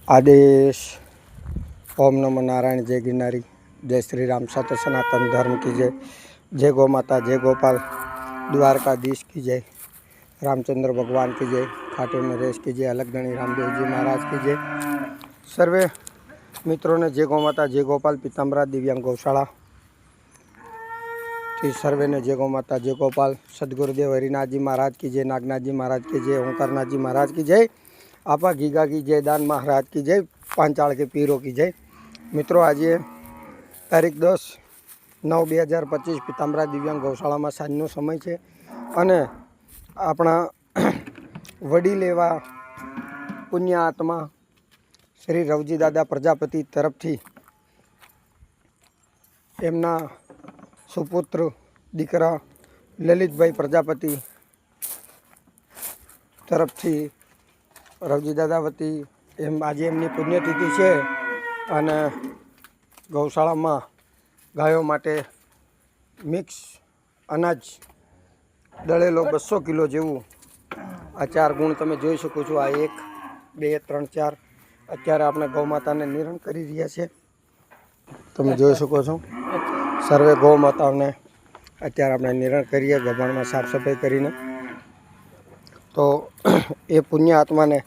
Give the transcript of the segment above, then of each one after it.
आदेश। ओम नमो नारायण। जय गिरनारी। जय श्री राम। सत्य सनातन धर्म की जय। जय गौ माता। जय गोपाल। द्वारकाधीश की जय। रामचंद्र भगवान की जय। खाटू नरेश की जय। अलगधणी रामदेव जी महाराज की जय। सर्वे मित्रों ने जय गौ माता। जय गोपाल। पीताम्बरा दिव्यांग गौशाला थी सर्वे ने जय गौ माता। जय गोपाल। सदगुरुदेव हरिनाथ जी महाराज की जय। नागनाथ जी महाराज की जय। ओंकारनाथ जी महाराज की जय। आपा गीगा की जय। दान महाराज की जय। पांचाल के पीरों की जय। मित्रों, आज तारीख 10/9/2025 पीताम्बरा दिव्यांग गौशाला में सांजनो समय है अने अपना वडील एवा पुण्य आत्मा श्री रवजी दादा प्रजापति तरफथी एमना सुपुत्र दीकरा ललितभाई प्रजापति तरफथी रवजी दादा वती आज एमनी पुण्यतिथि है अने गौशाला में गायों माटे मिक्स अनाज दळेलो 200 किलो जेवू आ 4 गुण तमे जोई शको छो। आ 1 2 3 4 अत्यारे आपणे गौ माता ने निरण करी रह्या छे। तमे जोई शको छो सर्वे गौ माताओने अत्यारे आपणे निरण करीए गभाण में साफ सफाई करीने। तो ए पुण्य आत्मा ने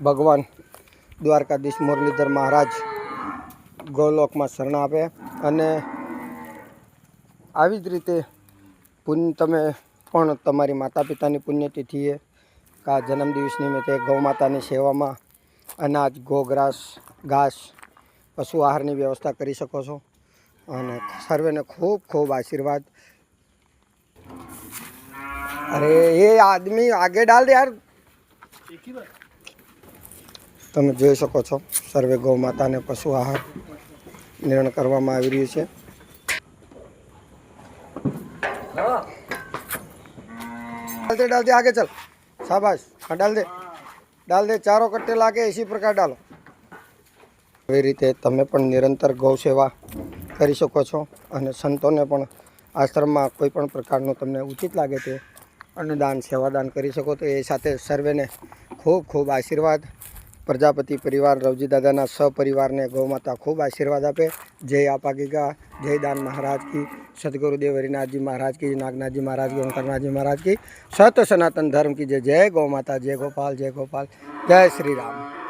भगवान द्वारकाधीश मुरलीधर महाराज गोलोक में शरण आपे अने आवी ज रीते पुण्य तमे पण तमारी माता पितानी पुण्यतिथिए का जन्मदिवस निमित्ते गौ मातानी सेवा में अनाज गोग्रास घास पशु आहार की व्यवस्था करी शको छो अने सर्वे ने खूब खूब आशीर्वाद। अरे ये आदमी आगे डाल दे यार। तमे जोई शको छो सर्वे गौ माता ने पशु आहार निर्ण करवामां आवी रह्युं छे। डाल दे आगे चल। शाबाश। हाँ डाल दे चारों कट्टे लागे इसी प्रकार डालो। एवी रीते तमे पण निरंतर गौ सेवा करी शको छो अने संतोने पण आश्रम में कोईपण प्रकारनुं तमने उचित लागे ते अन्नदान सेवादान करी शको। तो ए साथे सर्वे ने खूब खूब आशीर्वाद। प्रजापति परिवार रवजी दादाना सपरिवार ने गौ माता खूब आशीर्वाद आपे। जय आपा गीगा। जय दान महाराज की। सदगुरुदेव हरिनाथ जी महाराज की। नागनाथ जी महाराज की। ओंकारनाथ जी महाराज की। सत्य सनातन धर्म की जय। जय गौ माता। जय गोपाल। जय गोपाल। जय श्री राम।